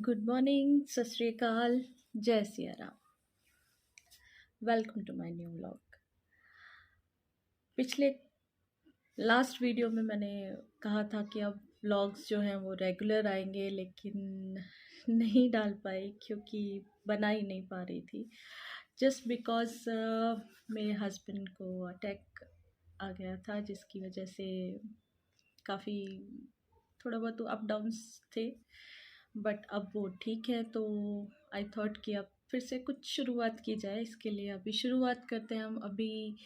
Good morning, सत श्री अकाल, जय Siya Ram. Welcome to my new vlog. पिछले लास्ट वीडियो में मैंने कहा था कि अब व्लॉग्स जो हैं वो रेगुलर आएंगे, लेकिन नहीं डाल पाई क्योंकि बना ही नहीं पा रही थी। जस्ट बिकॉज मेरे हस्बैंड को अटैक आ गया था, जिसकी वजह से काफ़ी थोड़ा बहुत अप डाउन्स थे, बट अब वो ठीक है। तो आई थॉट कि अब फिर से कुछ शुरुआत की जाए। इसके लिए अभी शुरुआत करते हैं हम। अभी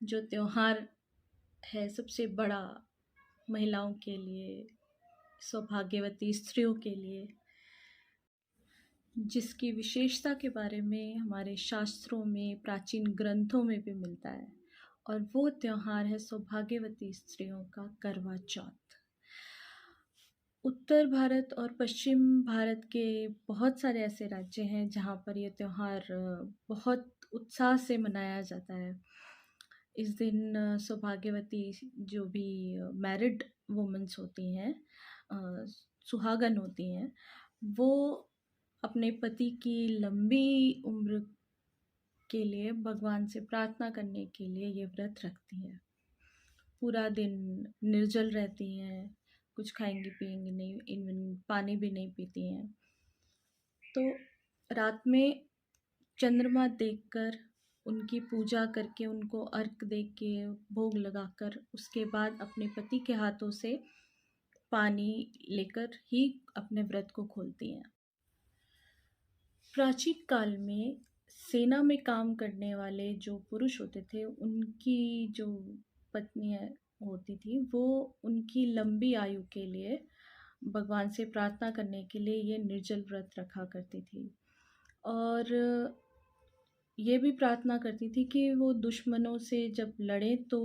जो त्यौहार है सबसे बड़ा महिलाओं के लिए, सौभाग्यवती स्त्रियों के लिए, जिसकी विशेषता के बारे में हमारे शास्त्रों में, प्राचीन ग्रंथों में भी मिलता है, और वो त्यौहार है सौभाग्यवती स्त्रियों का करवा चौथ। उत्तर भारत और पश्चिम भारत के बहुत सारे ऐसे राज्य हैं जहाँ पर ये त्यौहार बहुत उत्साह से मनाया जाता है। इस दिन सौभाग्यवती जो भी मैरिड वुमेन्स होती हैं, सुहागन होती हैं, वो अपने पति की लंबी उम्र के लिए भगवान से प्रार्थना करने के लिए ये व्रत रखती हैं। पूरा दिन निर्जल रहती हैं, कुछ खाएंगी पिएंगी नहीं, इवन पानी भी नहीं पीती हैं। तो रात में चंद्रमा देखकर, उनकी पूजा करके, उनको अर्घ दे के, भोग लगाकर, उसके बाद अपने पति के हाथों से पानी लेकर ही अपने व्रत को खोलती हैं। प्राचीन काल में सेना में काम करने वाले जो पुरुष होते थे, उनकी जो पत्नियां होती थी, वो उनकी लंबी आयु के लिए भगवान से प्रार्थना करने के लिए ये निर्जल व्रत रखा करती थी, और ये भी प्रार्थना करती थी कि वो दुश्मनों से जब लड़ें तो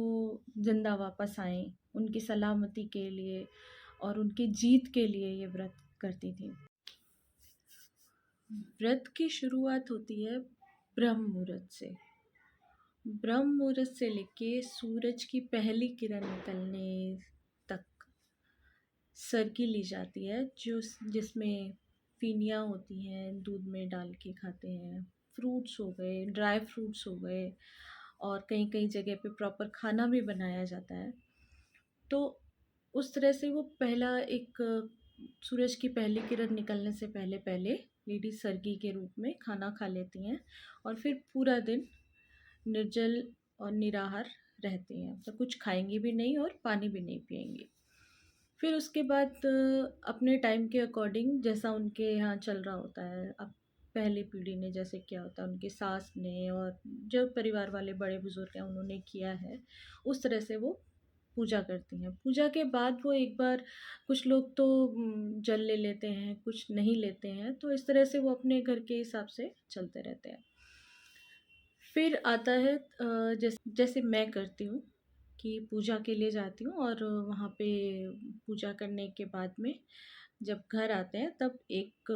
जिंदा वापस आएं, उनकी सलामती के लिए और उनकी जीत के लिए ये व्रत करती थी। व्रत की शुरुआत होती है ब्रह्म मुहूर्त से। ब्रह्म मुहूर्त से लेके सूरज की पहली किरण निकलने तक सरगी ली जाती है, जिसमें फीनियाँ होती हैं, दूध में डाल के खाते हैं, फ्रूट्स हो गए, ड्राई फ्रूट्स हो गए, और कहीं कहीं जगह पे प्रॉपर खाना भी बनाया जाता है। तो उस तरह से वो पहला एक सूरज की पहली किरण निकलने से पहले पहले लेडीज सरगी के रूप में खाना खा लेती हैं, और फिर पूरा दिन निर्जल और निराहार रहती हैं, तो कुछ खाएंगी भी नहीं और पानी भी नहीं पिएंगी। फिर उसके बाद अपने टाइम के अकॉर्डिंग जैसा उनके यहाँ चल रहा होता है, अब पहली पीढ़ी ने जैसे किया होता है, उनकी सास ने और जो परिवार वाले बड़े बुजुर्ग हैं उन्होंने किया है, उस तरह से वो पूजा करती हैं। पूजा के बाद वो एक बार, कुछ लोग तो जल ले लेते हैं, कुछ नहीं लेते हैं, तो इस तरह से वो अपने घर के हिसाब से चलते रहते हैं। फिर आता है जैसे मैं करती हूँ कि पूजा के लिए जाती हूँ, और वहाँ पे पूजा करने के बाद में जब घर आते हैं तब एक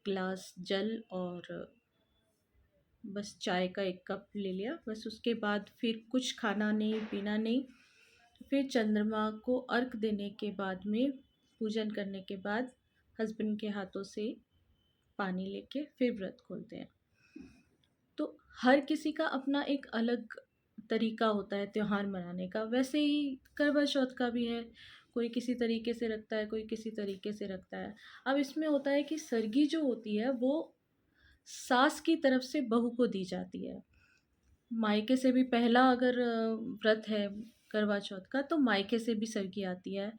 ग्लास जल और बस चाय का एक कप ले लिया, बस। उसके बाद फिर कुछ खाना नहीं, पीना नहीं। फिर चंद्रमा को अर्घ देने के बाद में, पूजन करने के बाद, हस्बैंड के हाथों से पानी लेके फिर व्रत खोलते हैं। तो हर किसी का अपना एक अलग तरीका होता है त्यौहार मनाने का। वैसे ही करवा चौथ का भी है, कोई किसी तरीके से रखता है, कोई किसी तरीके से रखता है। अब इसमें होता है कि सरगी जो होती है वो सास की तरफ से बहू को दी जाती है। मायके से भी पहला अगर व्रत है करवा चौथ का, तो मायके से भी सरगी आती है,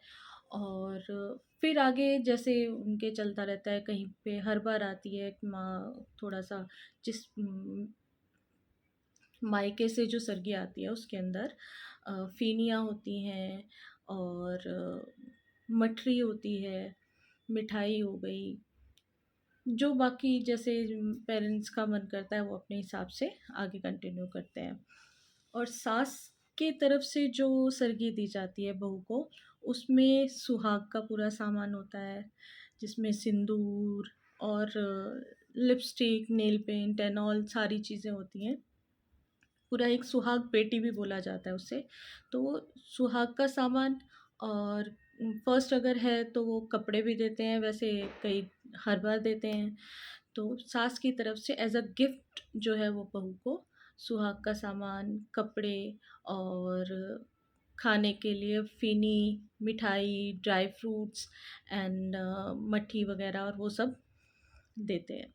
और फिर आगे जैसे उनके चलता रहता है। कहीं पे हर बार आती है माँ, थोड़ा सा जिस मायके से जो सरगी आती है उसके अंदर फेनियाँ होती हैं, और मठरी होती है, मिठाई हो गई, जो बाकी जैसे पेरेंट्स का मन करता है वो अपने हिसाब से आगे कंटिन्यू करते हैं। और सास के तरफ से जो सरगी दी जाती है बहू को, उसमें सुहाग का पूरा सामान होता है, जिसमें सिंदूर और lipstick, nail paint and all सारी चीज़ें होती हैं। पूरा एक सुहाग पेटी भी बोला जाता है उसे। तो वो सुहाग का सामान, और फर्स्ट अगर है तो वो कपड़े भी देते हैं। वैसे कई हर बार देते हैं। तो सास की तरफ से एज़ अ गिफ्ट जो है वो बहू को सुहाग का सामान, कपड़े और खाने के लिए फ़ीनी, मिठाई, ड्राई फ्रूट्स एंड मट्ठी वग़ैरह और वो सब देते हैं।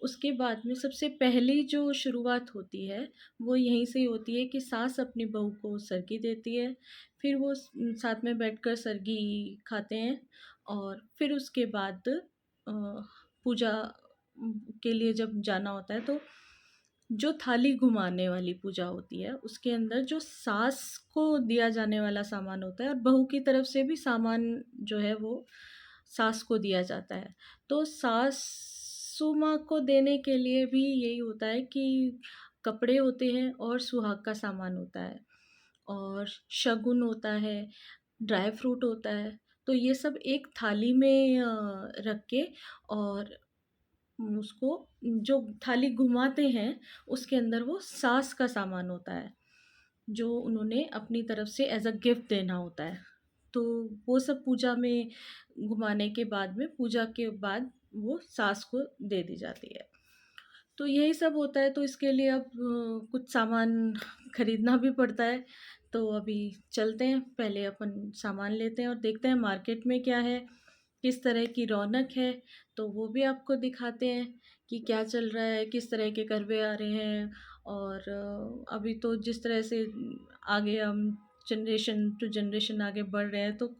उसके बाद में सबसे पहली जो शुरुआत होती है, वो यहीं से ही होती है कि सास अपनी बहू को सरगी देती है, फिर वो साथ में बैठकर सरगी खाते हैं और फिर उसके बाद पूजा के लिए जब जाना होता है तो जो थाली घुमाने वाली पूजा होती है, उसके अंदर जो सास को दिया जाने वाला सामान होता है और बहू की तरफ से भी सामान जो है वो सास को दिया जाता है। तो सासू माँ को देने के लिए भी यही होता है कि कपड़े होते हैं और सुहाग का सामान होता है और शगुन होता है, ड्राई फ्रूट होता है। तो ये सब एक थाली में रख के और उसको जो थाली घुमाते हैं, उसके अंदर वो सास का सामान होता है, जो उन्होंने अपनी तरफ से एज़ अ गिफ्ट देना होता है। तो वो सब पूजा में घुमाने के बाद में पूजा के बाद वो सास को दे दी जाती है। तो यही सब होता है, तो इसके लिए अब कुछ सामान खरीदना भी पड़ता है। तो अभी चलते हैं, पहले अपन सामान लेते हैं और देखते हैं मार्केट में क्या है, किस तरह की रौनक है, तो वो भी आपको दिखाते हैं कि क्या चल रहा है, किस तरह के करवे आ रहे हैं। और अभी तो जिस तरह से आगे हम जनरेशन टू जनरेशन आगे बढ़ रहे हैं, तो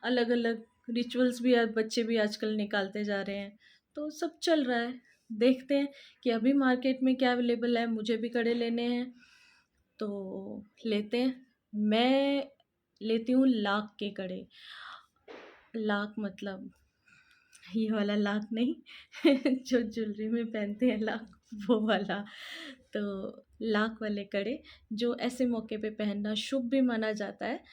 अलग-अलग रिचुअल्स भी अब बच्चे भी आजकल निकालते जा रहे हैं। तो सब चल रहा है। देखते हैं कि अभी मार्केट में क्या अवेलेबल है, मुझे भी कड़े लेने हैं, तो लेते हैं। मैं लेती हूँ लाख के कड़े। लाख मतलब ये वाला लाख नहीं जो ज्वेलरी में पहनते हैं लाख, वो वाला। तो लाख वाले कड़े जो ऐसे मौके पे पहनना शुभ भी माना जाता है।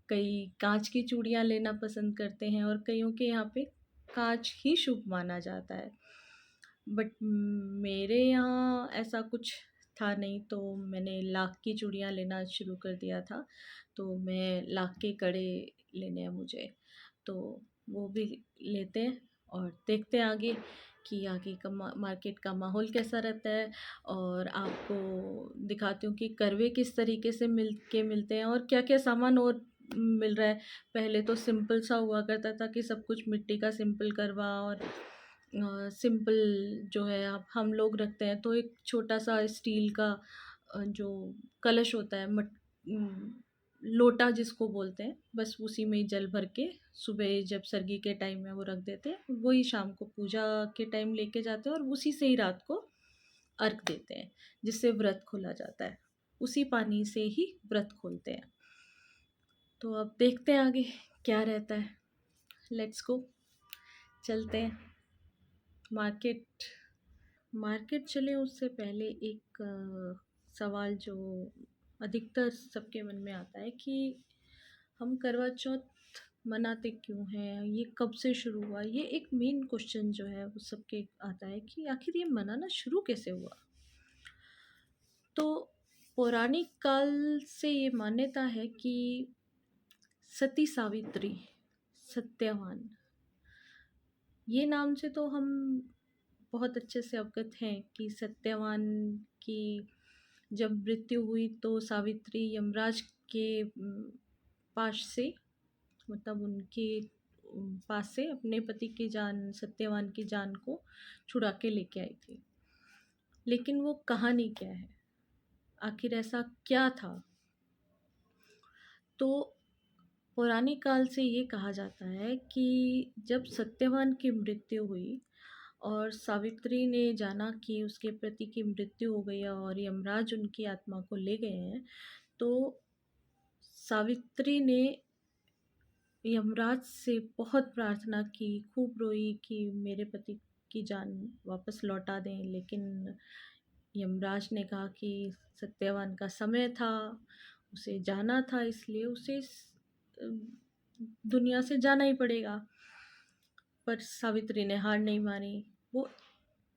कई कांच की चूड़ियाँ लेना पसंद करते हैं और कईयों के यहाँ पे कांच ही शुभ माना जाता है। बट मेरे यहाँ ऐसा कुछ था नहीं, तो मैंने लाख की चूड़ियाँ लेना शुरू कर दिया था। तो मैं लाख के कड़े लेने हैं मुझे, तो वो भी लेते हैं और देखते हैं आगे कि आगे का मार्केट का माहौल कैसा रहता है। और आपको दिखाती हूँ कि करवे किस तरीके से मिलते हैं और क्या-क्या सामान और मिल रहा है। पहले तो सिंपल सा हुआ करता था कि सब कुछ मिट्टी का सिंपल करवा और सिंपल जो है आप हम लोग रखते हैं, तो एक छोटा-सा स्टील का जो कलश होता है लोटा जिसको बोलते हैं, बस उसी में ही जल भर के सुबह जब सर्गी के टाइम में वो रख देते हैं, वही शाम को पूजा के टाइम लेके जाते हैं और उसी से ही रात को अर्घ देते हैं, जिससे व्रत खोला जाता है। उसी पानी से ही व्रत खोलते हैं। तो अब देखते हैं आगे क्या रहता है। लेट्स गो, चलते हैं मार्केट। मार्केट चले उससे पहले एक सवाल जो अधिकतर सबके मन में आता है कि हम करवा चौथ मनाते क्यों हैं, ये कब से शुरू हुआ। ये एक मेन क्वेश्चन जो है वो सबके आता है कि आखिर ये मनाना शुरू कैसे हुआ। तो पौराणिक काल से ये मान्यता है कि सती सावित्री, सत्यवान, ये नाम से तो हम बहुत अच्छे से अवगत हैं कि सत्यवान की जब मृत्यु हुई तो सावित्री यमराज के पास से, मतलब उनके पास से अपने पति की जान, सत्यवान की जान को छुड़ा के लेके आई थी। लेकिन वो कहानी क्या है, आखिर ऐसा क्या था। तो पौराणिक काल से ये कहा जाता है कि जब सत्यवान की मृत्यु हुई और सावित्री ने जाना कि उसके पति की मृत्यु हो गई है और यमराज उनकी आत्मा को ले गए हैं, तो सावित्री ने यमराज से बहुत प्रार्थना की, खूब रोई कि मेरे पति की जान वापस लौटा दें। लेकिन यमराज ने कहा कि सत्यवान का समय था, उसे जाना था, इसलिए उसे इस दुनिया से जाना ही पड़ेगा। पर सावित्री ने हार नहीं मानी। वो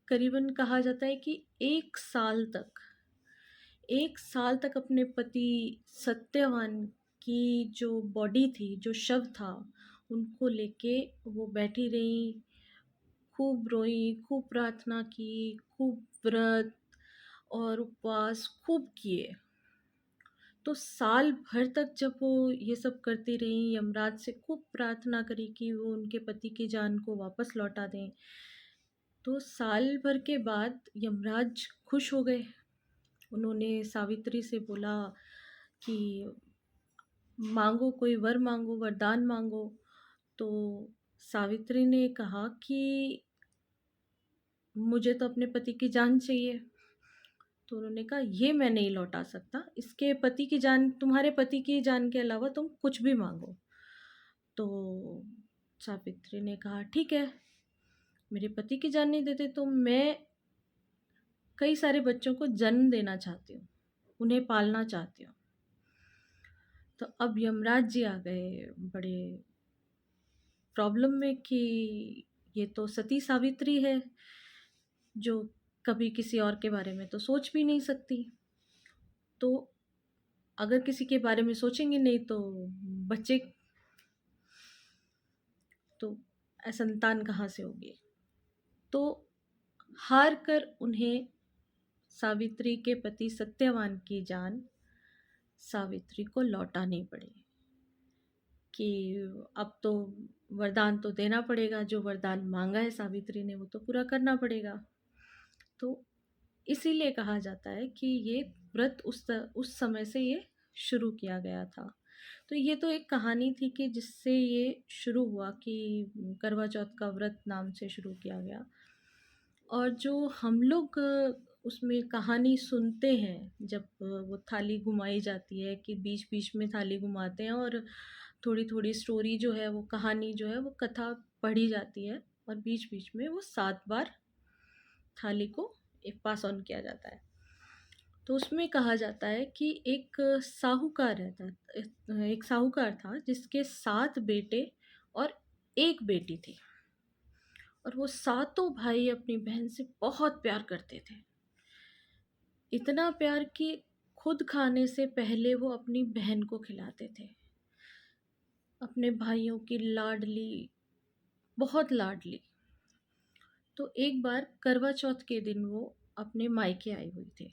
करीबन कहा जाता है कि 1 साल तक अपने पति सत्यवान की जो बॉडी थी, जो शव था, उनको लेके वो बैठी रहीं खूब रोईं, खूब प्रार्थना की, खूब व्रत और उपवास खूब किए। तो साल भर तक जब वो ये सब करती रहीं, यमराज से खूब प्रार्थना करी कि वो उनके पति की जान को वापस लौटा दें। तो साल भर के बाद यमराज खुश हो गए। उन्होंने सावित्री से बोला कि माँगो, कोई वर माँगो, वरदान माँगो। तो सावित्री ने कहा कि मुझे तो अपने पति की जान चाहिए। तो उन्होंने कहा ये मैं नहीं लौटा सकता, इसके पति की जान, तुम्हारे पति की जान के अलावा तुम कुछ भी मांगो। तो सावित्री ने कहा ठीक है, मेरे पति की जान नहीं देते तो मैं कई सारे बच्चों को जन्म देना चाहती हूँ, उन्हें पालना चाहती हूँ। तो अब यमराज जी आ गए बड़े प्रॉब्लम में कि ये तो सती सावित्री है, जो कभी किसी और के बारे में तो सोच भी नहीं सकती। तो अगर किसी के बारे में सोचेंगे नहीं तो बच्चे, तो संतान कहाँ से होगी। तो हार कर उन्हें सावित्री के पति सत्यवान की जान सावित्री को लौटानी पड़ी कि अब तो वरदान तो देना पड़ेगा, जो वरदान मांगा है सावित्री ने वो तो पूरा करना पड़ेगा। तो इसीलिए कहा जाता है कि ये व्रत उस समय से ये शुरू किया गया था। तो ये तो एक कहानी थी कि जिससे ये शुरू हुआ कि करवा चौथ का व्रत नाम से शुरू किया गया। और जो हम लोग उसमें कहानी सुनते हैं जब वो थाली घुमाई जाती है कि बीच-बीच में थाली घुमाते हैं और थोड़ी-थोड़ी स्टोरी जो है वो कहानी जो है वो कथा पढ़ी जाती है और बीच-बीच में वो 7 बार थाली को एक पास ऑन किया जाता है। तो उसमें कहा जाता है कि एक साहूकार था जिसके 7 बेटे और 1 बेटी थी। और वो सातों भाई अपनी बहन से बहुत प्यार करते थे। इतना प्यार कि खुद खाने से पहले वो अपनी बहन को खिलाते थे। अपने भाइयों की लाडली, बहुत लाडली। तो एक बार करवा चौथ के दिन वो अपने मायके आई हुई थी।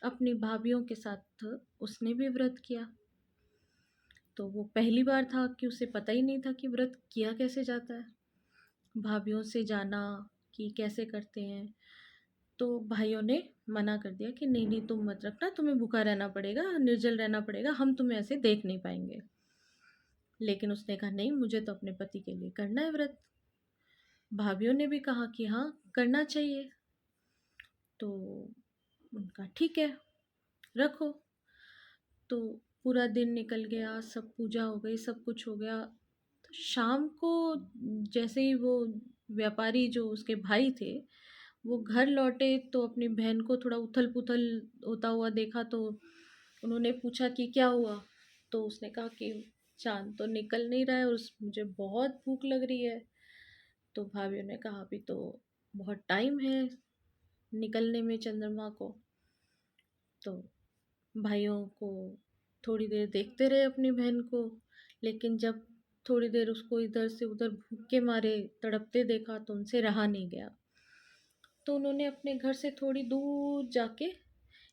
अपनी भाभीयों के साथ उसने भी व्रत किया। तो वो पहली बार था कि उसे पता ही नहीं था कि व्रत किया कैसे जाता है। भाभीयों से जाना कि कैसे करते हैं। तो भाइयों ने मना कर दिया कि नहीं नहीं तुम मत रखना, तुम्हें भूखा रहना पड़ेगा, निर्जल रहना पड़ेगा, हम तुम्हें ऐसे देख नहीं पाएंगे। लेकिन उसने कहा नहीं, मुझे तो अपने पति के लिए करना है व्रत। भाभीयों ने भी कहा कि हाँ करना चाहिए। तो उनका ठीक है, रखो। तो पूरा दिन निकल गया, सब पूजा हो गई, सब कुछ हो गया। तो शाम को जैसे ही वो व्यापारी जो उसके भाई थे वो घर लौटे तो अपनी बहन को थोड़ा उथल-पुथल होता हुआ देखा। तो उन्होंने पूछा कि क्या हुआ? तो उसने कहा कि चाँद तो निकल नहीं रहा है और मुझे बहुत भूख लग रही है। तो भाभीयों ने कहा अभी तो बहुत टाइम है निकलने में चंद्रमा को। तो भाइयों को थोड़ी देर देखते रहे अपनी बहन को, लेकिन जब थोड़ी देर उसको इधर से उधर भूख के मारे तड़पते देखा तो उनसे रहा नहीं गया। तो उन्होंने अपने घर से थोड़ी दूर जाके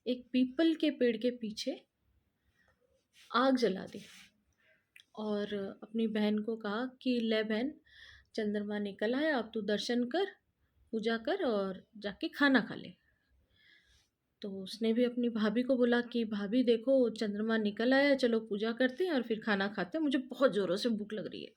एक पीपल के पेड़ के पीछे आग जला दी और अपनी बहन को कहा कि ले बहन, चंद्रमा निकल आया, अब तू दर्शन कर, पूजा कर और जाके खाना खा ले। तो उसने भी अपनी भाभी को बोला कि भाभी देखो चंद्रमा निकल आया, चलो पूजा करते हैं और फिर खाना खाते हैं, मुझे बहुत ज़ोरों से भूख लग रही है।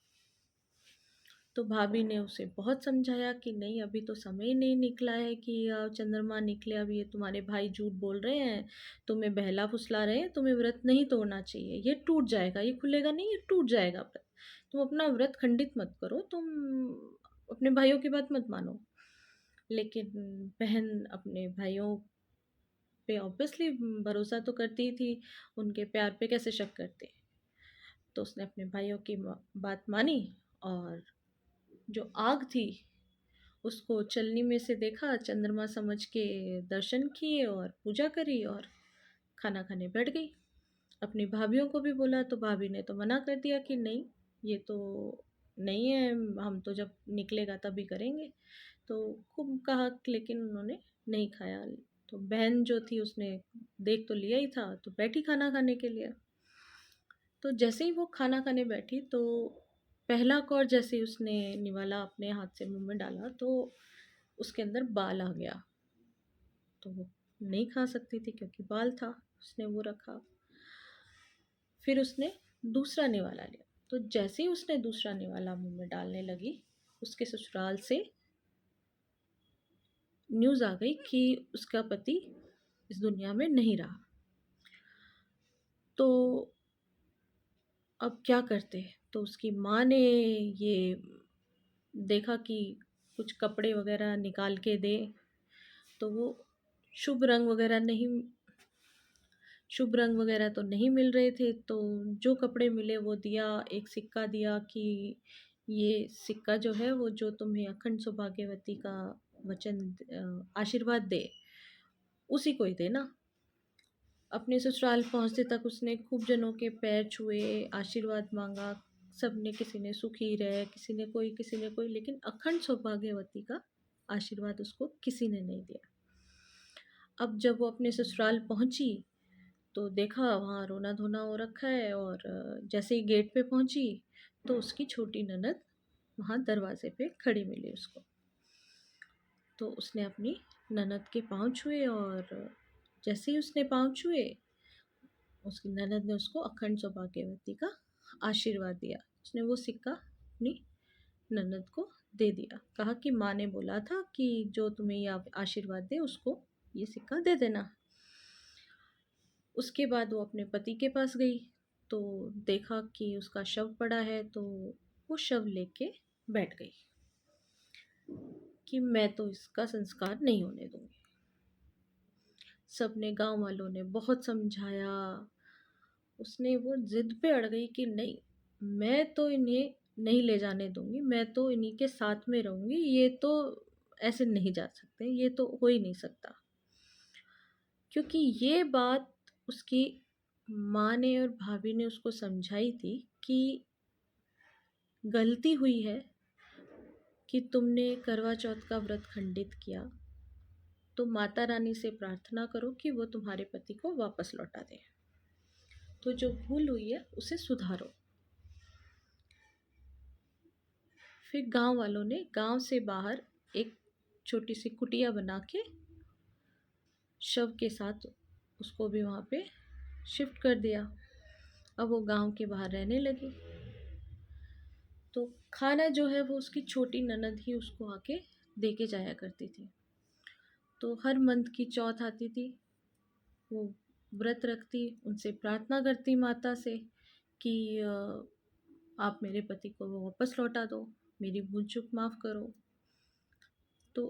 तो भाभी ने उसे बहुत समझाया कि नहीं अभी तो समय ही नहीं निकला है कि चंद्रमा निकले, अब ये तुम्हारे भाई झूठ बोल रहे हैं, तुम्हें बहला फुसला रहे हैं, तुम्हें व्रत नहीं तोड़ना चाहिए, ये टूट जाएगा, ये खुलेगा नहीं, ये टूट जाएगा व्रत। तुम अपना व्रत खंडित मत करो, तुम अपने भाइयों की बात मत मानो। लेकिन बहन अपने भाइयों पे ऑब्वियसली भरोसा तो करती ही थी, उनके प्यार पे कैसे शक करते। तो उसने अपने भाइयों की बात मानी और जो आग थी उसको चलनी में से देखा, चंद्रमा समझ के दर्शन किए और पूजा करी और खाना खाने बैठ गई। अपनी भाभीयों को भी बोला तो भाभी ने तो मना कर दिया कि नहीं, ये तो नहीं है, हम तो जब निकलेगा तभी करेंगे। तो खूब कहा, लेकिन उन्होंने नहीं खाया। तो बहन जो थी उसने देख तो लिया ही था, तो बैठी खाना खाने के लिए। तो जैसे ही वो खाना खाने बैठी, तो पहला कौर जैसे ही उसने निवाला अपने हाथ से मुंह में डाला, तो उसके अंदर बाल आ गया। तो वो नहीं खा सकती थी क्योंकि बाल था, उसने वो रखा। फिर उसने दूसरा निवाला लिया। तो जैसे ही उसने दूसरा निवाला मुंह में डालने लगी, उसके ससुराल से न्यूज़ आ गई कि उसका पति इस दुनिया में नहीं रहा। तो अब क्या करते? तो उसकी माँ ने ये देखा कि कुछ कपड़े वगैरह निकाल के दे। तो वो शुभ रंग वगैरह नहीं शुभ रंग वगैरह तो नहीं मिल रहे थे। तो जो कपड़े मिले वो दिया। एक सिक्का दिया कि ये सिक्का जो है वो जो तुम्हें अखंड सौभाग्यवती का वचन आशीर्वाद दे, उसी को ही देना। अपने ससुराल पहुंचते तक उसने खूब जनों के पैर छुए, आशीर्वाद मांगा। सबने, किसी ने सुखी रहे, किसी ने कोई, लेकिन अखंड सौभाग्यवती का आशीर्वाद उसको किसी ने नहीं दिया। अब जब वो अपने ससुराल पहुंची, तो देखा वहाँ रोना धोना हो रखा है। और जैसे ही गेट पे पहुंची, तो उसकी छोटी ननद वहाँ दरवाजे पे खड़ी मिली उसको। तो उसने अपनी ननद के पाँव छुए, और जैसे ही उसने पाँव छुए, उसकी ननद ने उसको अखंड सौभाग्यवती का आशीर्वाद दिया। उसने वो सिक्का अपनी ननद को दे दिया। कहा कि माँ ने बोला था कि जो तुम्हें ये आशीर्वाद दे उसको ये सिक्का दे देना। उसके बाद वो अपने पति के पास गई, तो देखा कि उसका शव पड़ा है। तो वो शव लेके बैठ गई कि मैं तो इसका संस्कार नहीं होने दूंगी। सबने, गांव वालों ने बहुत समझाया। उसने वो जिद पे अड़ गई कि नहीं, मैं तो इन्हें नहीं ले जाने दूंगी, मैं तो इन्हीं के साथ में रहूंगी। ये तो ऐसे नहीं जा सकते, ये तो हो ही नहीं सकता। क्योंकि ये बात उसकी माँ ने और भाभी ने उसको समझाई थी कि गलती हुई है कि तुमने करवा चौथ का व्रत खंडित किया। तो माता रानी से प्रार्थना करो कि वो तुम्हारे पति को वापस लौटा दे। तो जो भूल हुई है उसे सुधारो। फिर गांव वालों ने गांव से बाहर एक छोटी सी कुटिया बना के शव के साथ उसको भी वहाँ पे शिफ्ट कर दिया। अब वो गांव के बाहर रहने लगी। तो खाना जो है वो उसकी छोटी ननद ही उसको आके दे के जाया करती थी। तो हर मंथ की चौथ आती थी, वो व्रत रखती, उनसे प्रार्थना करती माता से कि आप मेरे पति को वापस लौटा दो, मेरी भूल चूक माफ़ करो। तो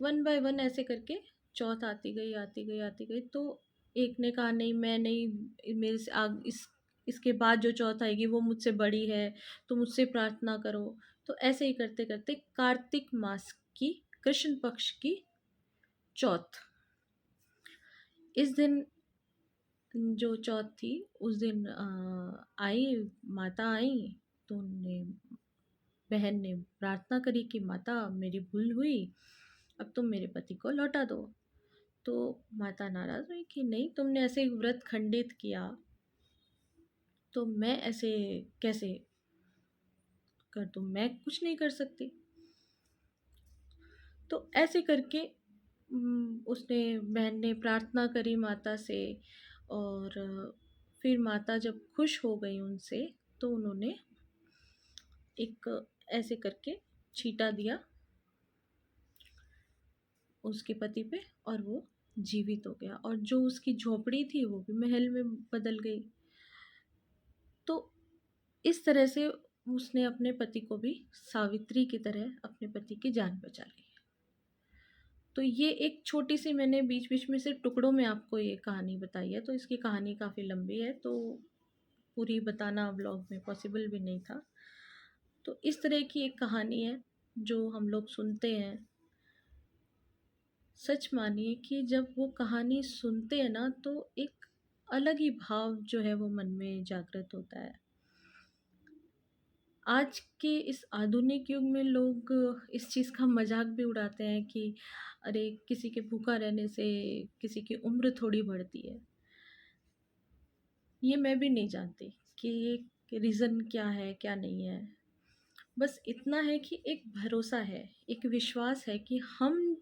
वन बाय वन ऐसे करके चौथ आती गई, आती गई, आती गई। तो एक ने कहा नहीं, मैं नहीं, मेरे से इसके बाद जो चौथ आएगी वो मुझसे बड़ी है, तो मुझसे प्रार्थना करो। तो ऐसे ही करते करते कार्तिक मास की कृष्ण पक्ष की चौथ, इस दिन जो चौथ थी उस दिन आई, माता आई। तो उनने, बहन ने प्रार्थना करी कि माता मेरी भूल हुई, अब तुम मेरे पति को लौटा दो। तो माता नाराज़ हुई कि नहीं, तुमने ऐसे व्रत खंडित किया, तो मैं ऐसे कैसे कर दूँ, मैं कुछ नहीं कर सकती। तो ऐसे करके उसने, बहन ने प्रार्थना करी माता से। और फिर माता जब खुश हो गई उनसे, तो उन्होंने एक ऐसे करके छींटा दिया उसके पति पे, और वो जीवित हो गया। और जो उसकी झोपड़ी थी वो भी महल में बदल गई। तो इस तरह से उसने अपने पति को भी सावित्री की तरह अपने पति की जान बचा ली। तो ये एक छोटी सी, मैंने बीच बीच में से टुकड़ों में आपको ये कहानी बताई है। तो इसकी कहानी काफ़ी लंबी है, तो पूरी बताना व्लॉग में पॉसिबल भी नहीं था। तो इस तरह की एक कहानी है जो हम लोग सुनते हैं। सच मानिए कि जब वो कहानी सुनते हैं ना, तो एक अलग ही भाव जो है वो मन में जागृत होता है। आज के इस आधुनिक युग में लोग इस चीज़ का मज़ाक भी उड़ाते हैं कि अरे किसी के भूखा रहने से किसी की उम्र थोड़ी बढ़ती है। ये मैं भी नहीं जानती कि ये रीज़न क्या है, क्या नहीं है। बस इतना है कि एक भरोसा है, एक विश्वास है कि हम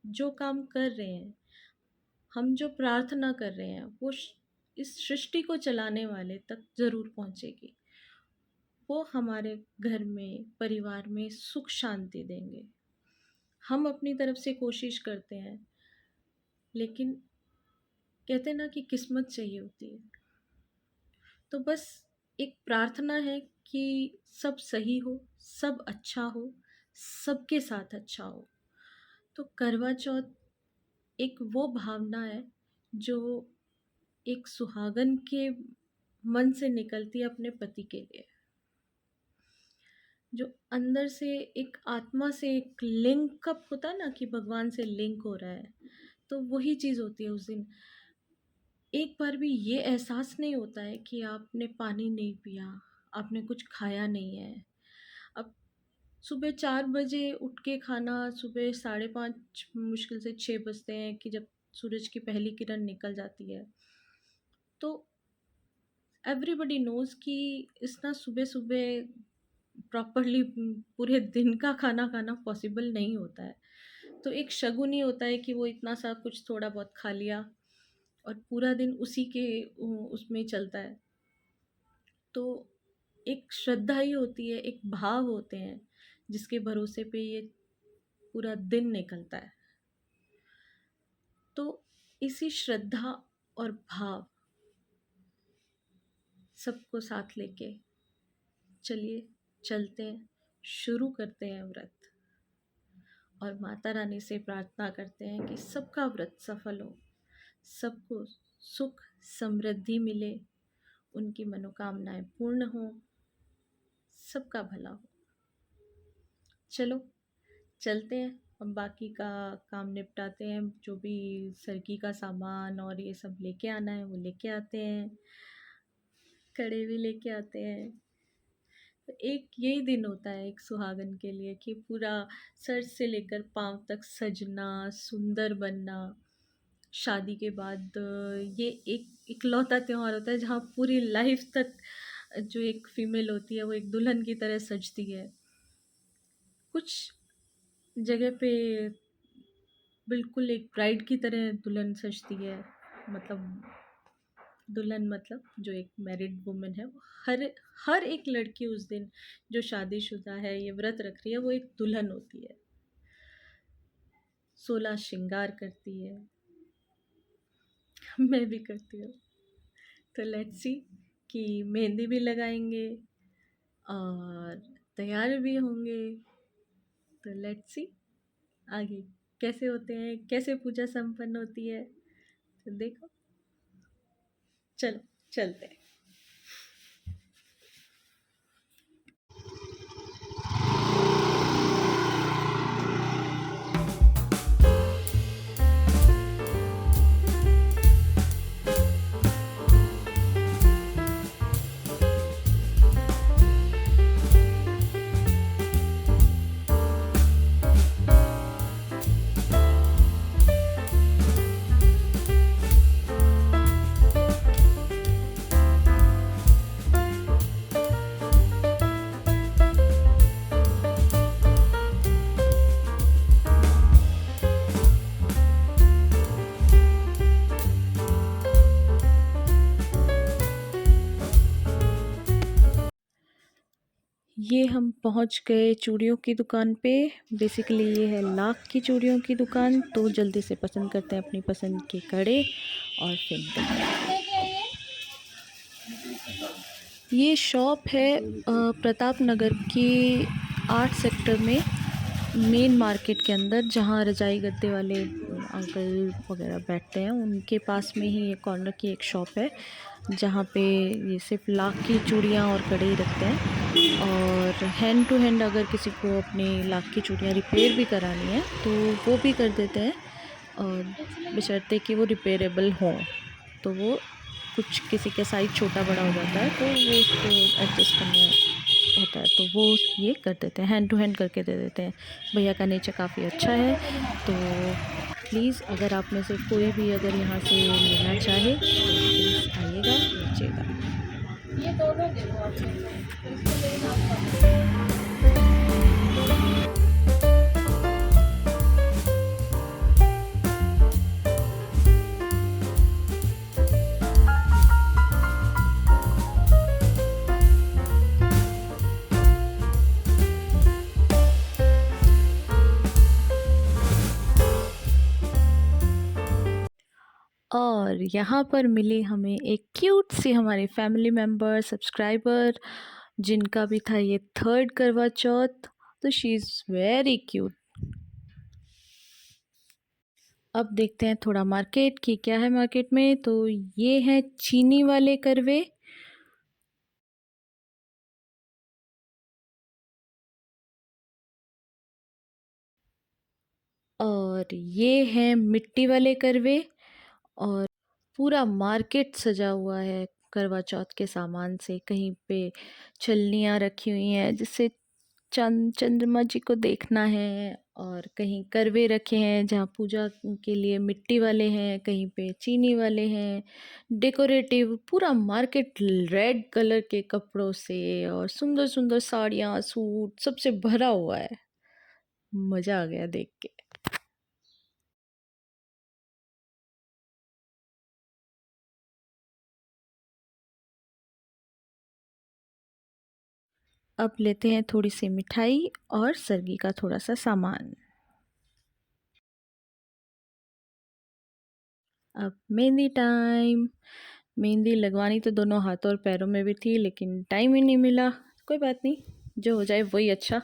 जो काम कर रहे हैं, हम जो प्रार्थना कर रहे हैं, वो इस सृष्टि को चलाने वाले तक ज़रूर पहुँचेगी। वो हमारे घर में, परिवार में सुख शांति देंगे। हम अपनी तरफ से कोशिश करते हैं, लेकिन कहते हैं ना कि किस्मत चाहिए होती है। तो बस एक प्रार्थना है कि सब सही हो, सब अच्छा हो, सबके साथ अच्छा हो। तो करवा चौथ एक वो भावना है जो एक सुहागन के मन से निकलती है अपने पति के लिए। जो अंदर से एक आत्मा से एक लिंक अप होता है ना कि भगवान से लिंक हो रहा है, तो वही चीज़ होती है उस दिन। एक बार भी ये एहसास नहीं होता है कि आपने पानी नहीं पिया, आपने कुछ खाया नहीं है। अब सुबह 4 बजे उठ के खाना, सुबह 5:30 मुश्किल से 6 बजते हैं कि जब सूरज की पहली किरण निकल जाती है। तो एवरीबॉडी नोज़ कि इतना सुबह-सुबह प्रॉपरली पूरे दिन का खाना खाना पॉसिबल नहीं होता है। तो एक शगुन ही होता है कि वो इतना सा कुछ थोड़ा बहुत खा लिया और पूरा दिन उसी के उसमें ही चलता है। तो एक श्रद्धा ही होती है, एक भाव होते हैं, जिसके भरोसे पे ये पूरा दिन निकलता है। तो इसी श्रद्धा और भाव सबको साथ लेके चलिए चलते हैं, शुरू करते हैं व्रत और माता रानी से प्रार्थना करते हैं कि सबका व्रत सफल हो, सबको सुख समृद्धि मिले, उनकी मनोकामनाएं पूर्ण हो, सबका भला हो। चलो चलते हैं, अब बाकी का काम निपटाते हैं। जो भी सरगी का सामान और ये सब लेके आना है वो लेके आते हैं, कड़े भी लेके आते हैं। तो एक यही दिन होता है एक सुहागन के लिए कि पूरा सर से लेकर पाँव तक सजना, सुंदर बनना। शादी के बाद ये एक इकलौता त्योहार होता है जहाँ पूरी लाइफ तक जो एक फीमेल होती है वो एक दुल्हन की तरह सजती है। कुछ जगह पे बिल्कुल एक ब्राइड की तरह दुल्हन सजती है। मतलब दुल्हन मतलब जो एक मैरिड वुमन है, वो हर हर एक लड़की उस दिन जो शादीशुदा है, ये व्रत रख रही है, वो एक दुल्हन होती है। 16 श्रृंगार करती है। मैं भी करती हूँ। तो लेट्स सी कि मेहंदी भी लगाएंगे और तैयार भी होंगे। तो लेट्स सी आगे कैसे होते हैं, कैसे पूजा संपन्न होती है। तो देखो, चलो चलते हैं। ये हम पहुंच गए चूड़ियों की दुकान पे। बेसिकली ये है लाख की चूड़ियों की दुकान। तो जल्दी से पसंद करते हैं अपनी पसंद के कड़े और फिर ये शॉप है प्रताप नगर की 8 सेक्टर में, मेन मार्केट के अंदर, जहाँ रजाई गद्दे वाले अंकल वगैरह बैठते हैं उनके पास में ही ये कॉर्नर की एक शॉप है, जहाँ पे ये सिर्फ लाख की चूड़ियाँ और कड़े ही रखते हैं। और हैंड टू हैंड अगर किसी को अपनी लाख की चूड़ियाँ रिपेयर भी करानी है तो वो भी कर देते हैं, और बशर्ते कि वो रिपेयरेबल हों। तो वो कुछ किसी के साइज़ छोटा बड़ा हो जाता है तो वो उसको एडजस्ट करना बहुत होता है, तो वो ये कर देते हैं, हैंड टू हैंड करके दे देते हैं। भैया का नेचर काफ़ी अच्छा है, तो प्लीज़ अगर आप में से कोई भी अगर यहाँ से लेना चाहे तो प्लीज़ आइएगा, लीजिएगा। ये दोनों दे दो आप मेरे को, इसको लेना आप। और यहाँ पर मिली हमें एक क्यूट सी हमारी फैमिली मेम्बर सब्सक्राइबर, जिनका भी था ये 3rd करवा चौथ, तो शी इज़ वेरी क्यूट। अब देखते हैं थोड़ा मार्केट की क्या है मार्केट में। तो ये है चीनी वाले करवे, और ये हैं मिट्टी वाले करवे, और पूरा मार्केट सजा हुआ है करवा चौथ के सामान से। कहीं पे छलनियाँ रखी हुई हैं जिससे चंद्रमा जी को देखना है, और कहीं करवे रखे हैं जहाँ पूजा के लिए मिट्टी वाले हैं, कहीं पे चीनी वाले हैं, डेकोरेटिव। पूरा मार्केट रेड कलर के कपड़ों से और सुंदर सुंदर साड़ियाँ सूट सबसे भरा हुआ है। मज़ा आ गया देख के। अब लेते हैं थोड़ी सी मिठाई और सरगी का थोड़ा सा सामान। अब मेहंदी टाइम। मेहंदी लगवानी तो दोनों हाथों और पैरों में भी थी, लेकिन टाइम ही नहीं मिला। कोई बात नहीं, जो हो जाए वही अच्छा।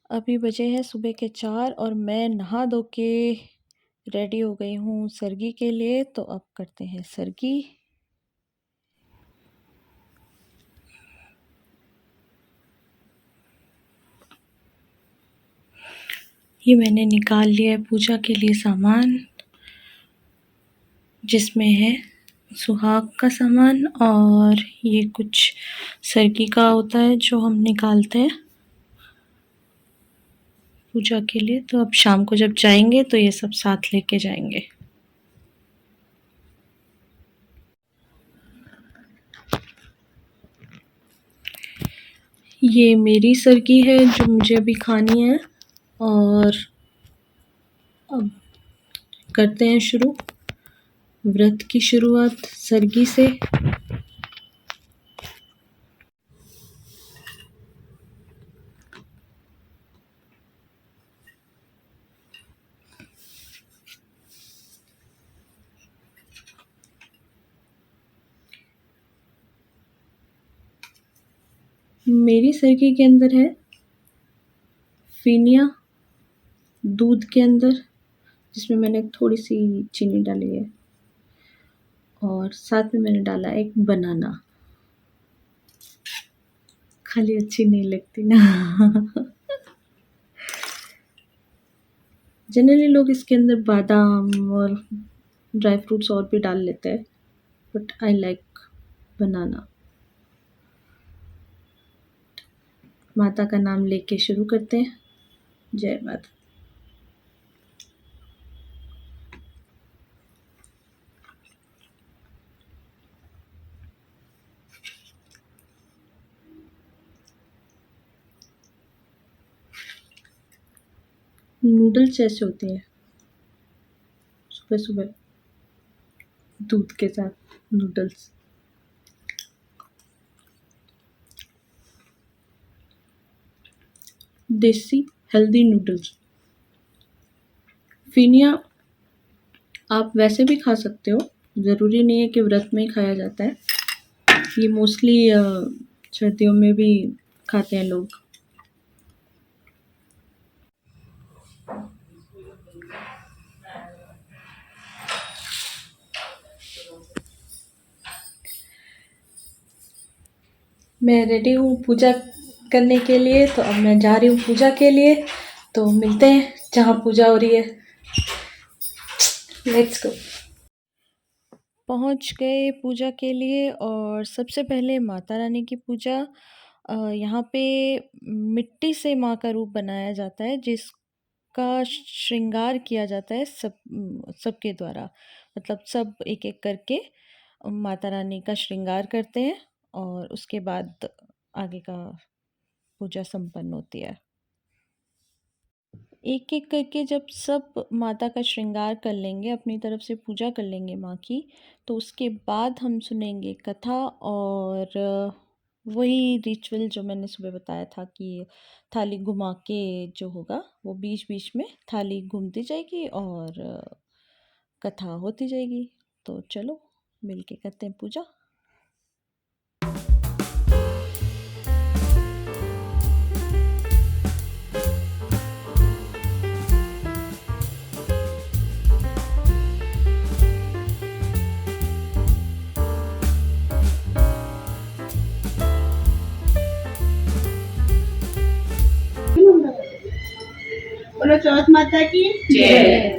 अभी बजे हैं सुबह के 4 और मैं नहा धो के रेडी हो गई हूँ सरगी के लिए। तो अब करते हैं सरगी। ये मैंने निकाल लिया है पूजा के लिए सामान, जिसमें है सुहाग का सामान, और ये कुछ सरगी का होता है जो हम निकालते हैं पूजा के लिए। तो अब शाम को जब जाएंगे तो ये सब साथ लेके जाएंगे। ये मेरी सरगी है जो मुझे अभी खानी है, और अब करते हैं शुरू व्रत की शुरुआत सरगी से। मेरी सरगी के अंदर है फेनिया दूध के अंदर, जिसमें मैंने थोड़ी सी चीनी डाली है, और साथ में मैंने डाला एक बनाना। खाली अच्छी नहीं लगती ना। जनरली लोग इसके अंदर बादाम और ड्राई फ्रूट्स और भी डाल लेते हैं, बट आई लाइक बनाना। माता का नाम लेके शुरू करते हैं। जय माता। नूडल्स ऐसे होते हैं सुबह सुबह दूध के साथ नूडल्स। देसी हेल्दी नूडल्स। फिनिया आप वैसे भी खा सकते हो, ज़रूरी नहीं है कि व्रत में ही खाया जाता है। ये मोस्टली सर्दियों में भी खाते हैं लोग। मैं रेडी हूँ पूजा करने के लिए, तो अब मैं जा रही हूँ पूजा के लिए। तो मिलते हैं जहाँ पूजा हो रही है। Let's go. पहुँच गए पूजा के लिए, और सबसे पहले माता रानी की पूजा। यहाँ पे मिट्टी से माँ का रूप बनाया जाता है, जिसका श्रृंगार किया जाता है सबके द्वारा। मतलब सब एक एक करके माता रानी का श्रृंगार करते हैं, और उसके बाद आगे का पूजा संपन्न होती है। एक एक करके जब सब माता का श्रृंगार कर लेंगे, अपनी तरफ से पूजा कर लेंगे माँ की, तो उसके बाद हम सुनेंगे कथा। और वही रिचुअल जो मैंने सुबह बताया था कि थाली घुमा के जो होगा, वो बीच बीच में थाली घूमती जाएगी और कथा होती जाएगी। तो चलो मिलके करते हैं पूजा। बोलो चौथ माता की जय,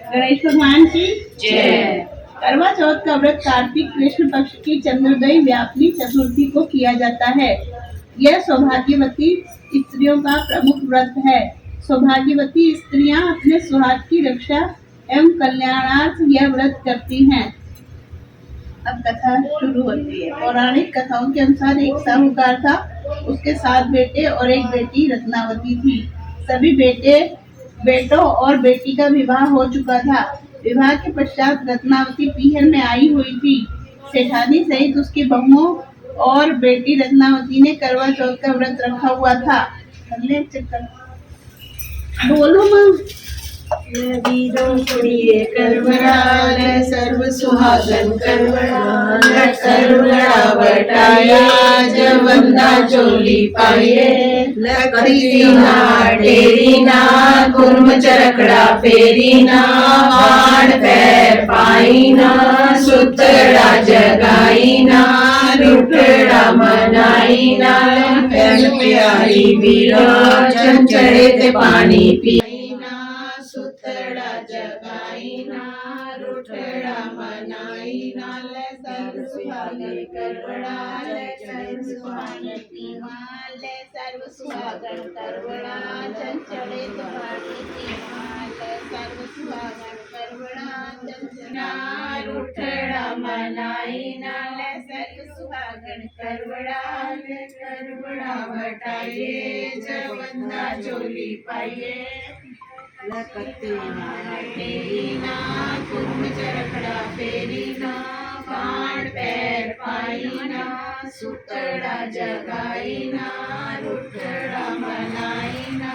गणेश भगवान की जय। करवा चौथ का व्रत कार्तिक कृष्ण पक्ष की चंद्रोदय व्यापनी चतुर्थी को किया जाता है। यह सौभाग्यवती स्त्रियों का प्रमुख व्रत है। सौभाग्यवती स्त्रियां अपने सुहाग की रक्षा एवं कल्याणार्थ यह व्रत करती हैं। अब कथा शुरू होती है। पौराणिक कथाओं के अनुसार एक साहूकार था, उसके 7 बेटे और एक बेटी रत्नावती थी। सभी बेटों और बेटी का विवाह हो चुका था। विवाह के पश्चात रत्नावती पीहर में आई हुई थी। सेठानी सहित उसकी बहुओं और बेटी रत्नावती ने करवा चौथ का व्रत रखा हुआ था। बोलो माँ। करवड़ाल सर्व सुहागन करवड़ाल करवड़ा बटाया जवंदा चोली पाए लखीना टेरीना कुर्म चरकड़ा फेरीना बाण पैर पाईना सुतड़ा जगाईना लुटड़ा मनाईना पैन प्यारी बीरा चंचड़े ते पानी पी सुतड़ा जगाईना रुठड़ा मनाईना ले सर्व सुहागन करवड़ा ले सर्व सुहागन पीमाल ले सर्व सुहागन करवड़ा चंचड़े तुम्हारी पीमाल ले सर्व सुहागन करवड़ा चंचना रुठड़ा मनाईना ले सर्व सुहागन करवड़ा ले करवड़ा बटाइए जवंदा चोली पाइए लकतीना टेरीना कुर्म चरखड़ा फेरीना बाण पैर पाईना सुतड़ा जगाईना रुठड़ा मनाईना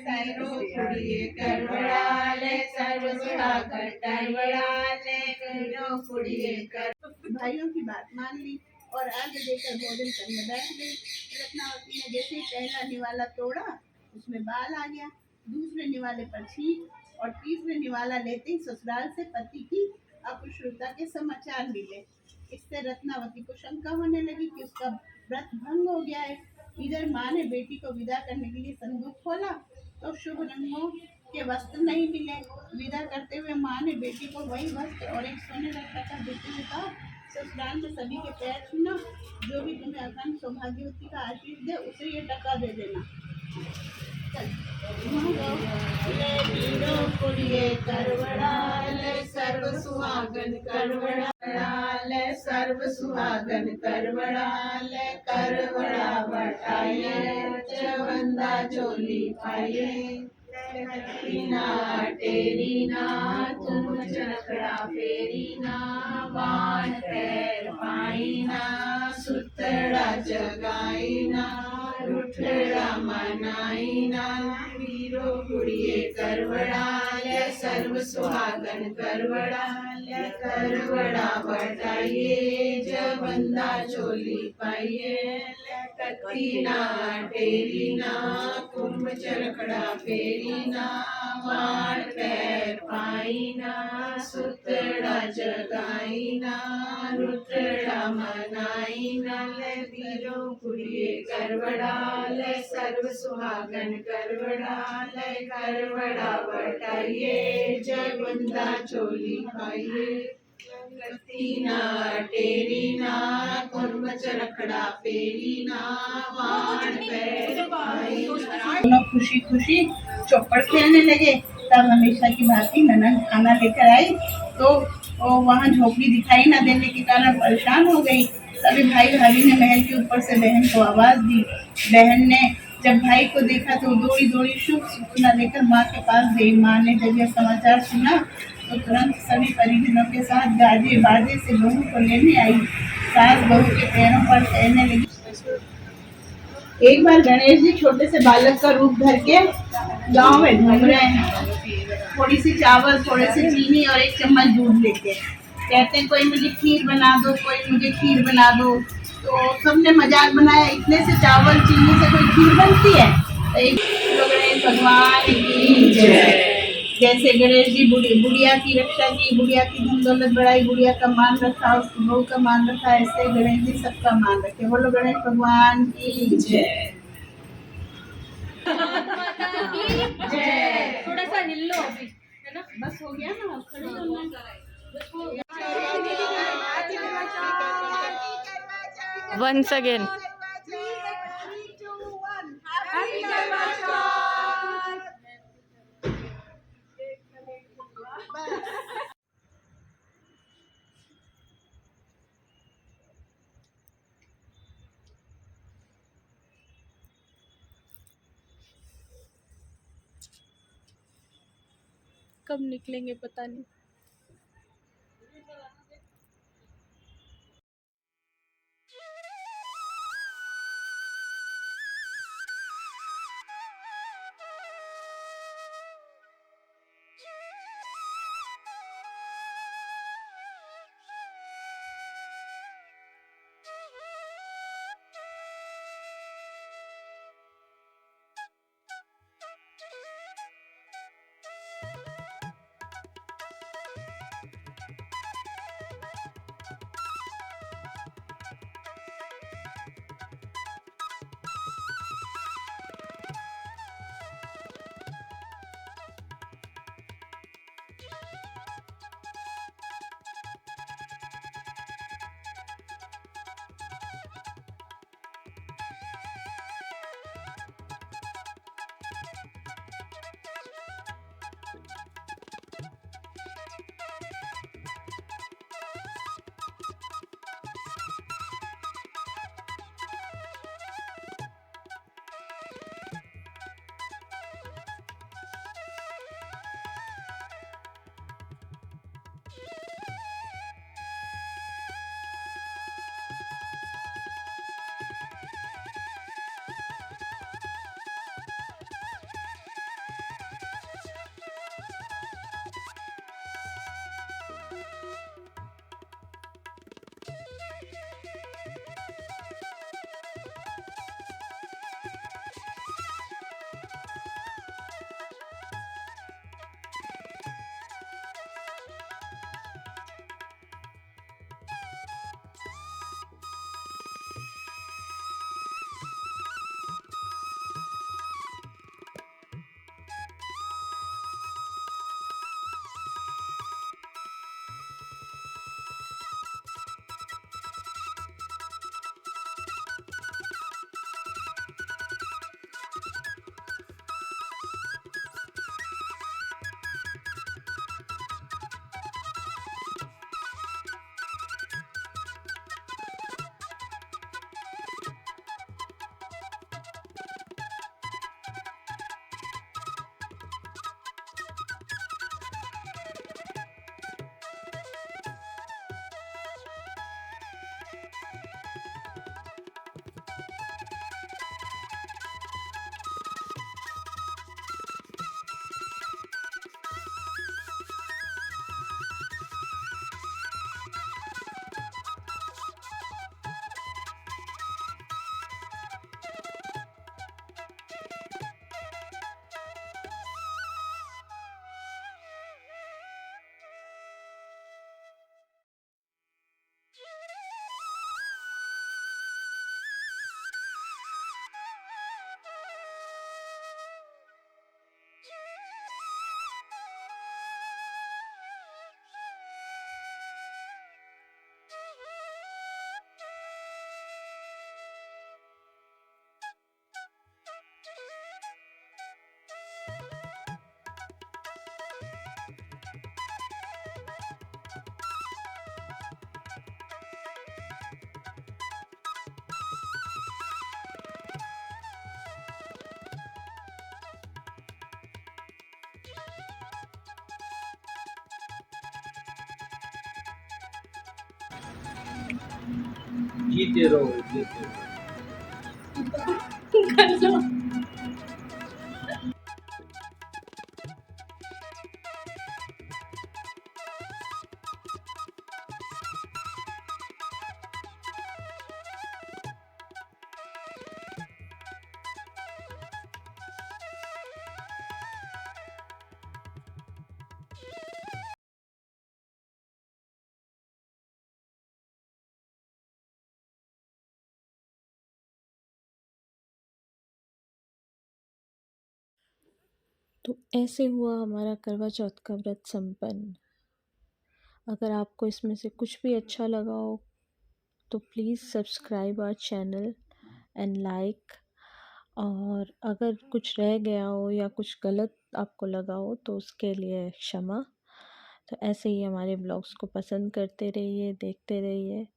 सर्व कुड़िए करवड़ा ले सर्व सुहागन करवड़ा ले करो कुड़िए कर। भाइयों की बात मान ली और अर्घ देकर भोजन करने बैठ गई। रत्नावती ने जैसे ही पहला निवाला तोड़ा, उसमें बाल आ गया। दूसरे निवाले पर छींक और तीसरे निवाला लेते ही ससुराल से पति की अकुशलता के समाचार मिले। इससे रत्नावती को शंका होने लगी कि उसका व्रत भंग हो गया है। इधर माँ ने बेटी को विदा करने के लिए संदूक खोला तो शुभ रंगों के वस्त्र नहीं मिले। विदा करते हुए माँ ने बेटी को वही वस्त्र और एक सोने का टका देते हुए कहा, ससुराल में सभी के पैर छूना, जो भी तुम्हें अखंड सौभाग्यवती का आशीष दे उसे ये टका दे देना। सर्व सुहागन करवड़ाल सर्व सुहागन करवड़ाल करवड़ा बटाइए चवंदा चोली पाइए लकीना टेरीना कुम चरखड़ा फेरीना बाण पैर पाईना सुतड़ा जगाईना रुठड़ा मनाईना वीरो कुड़िए करवड़ा ले सर्व सुहागन करवड़ा ले करवड़ा बटाइए जब बंदा चोली पाइए कत्ती ना टेरी ना कुंभ चरखड़ा फेरी ना वाण पैर पाई ना सुतड़ा जगाई ना रुतड़ा मनाई ना ले वीरों कुड़िए करवड़ा ले सर्व सुहागन करवड़ा ले करवड़ा बटाइए जय बंदा चोली पाइए कत्ती ना टेरी ना कुर्म चरखड़ा फेरी ना वाण पैर पाई दोनों खुशी खुशी चौपड़ खेलने लगे। तब हमेशा की भांति ननद खाना लेकर आई तो वो वहाँ झोपड़ी दिखाई न देने के कारण परेशान हो गई। तभी भाई भाभी ने महल के ऊपर से बहन को आवाज दी। बहन ने जब भाई को देखा तो दौड़ी दौड़ी शुभ सूचना लेकर माँ के पास गई। माँ ने जब यह समाचार सुना तो तुरंत सभी परिजनों के साथ गाजे बाजे से बहू को लेने आई। सास बहू के पैरों पर ठहरने लगी। एक बार गणेश जी छोटे से बालक का रूप धर के गांव में घूम रहे हैं। थोड़ी सी चावल, थोड़े से चीनी और एक चम्मच दूध लेके कहते हैं कोई मुझे खीर बना दो, कोई मुझे खीर बना दो। तो सबने मजाक बनाया, इतने से चावल चीनी से कोई खीर बनती है। तो एक गणेश भगवान की जय। जैसे गणेश जी बुढ़िया की रक्षा की, बुढ़िया की धन दौलत बढ़ाई, बुढ़िया का मान रखा, उसकी बहू का मान रखा, ऐसे गणेश जी सबका मान रखे। बोलो गणेश भगवान की जय। थोड़ा सा हिलो अभी, है ना? बस हो गया ना, खड़े होना। Once again. कब निकलेंगे पता नहीं। जीते रहो जीते रहो। तो ऐसे हुआ हमारा करवा चौथ का व्रत संपन्न। अगर आपको इसमें से कुछ भी अच्छा लगा हो तो please subscribe our channel and like. और अगर कुछ रह गया हो या कुछ गलत आपको लगा हो तो उसके लिए क्षमा। तो ऐसे ही हमारे ब्लॉग्स को पसंद करते रहिए, देखते रहिए।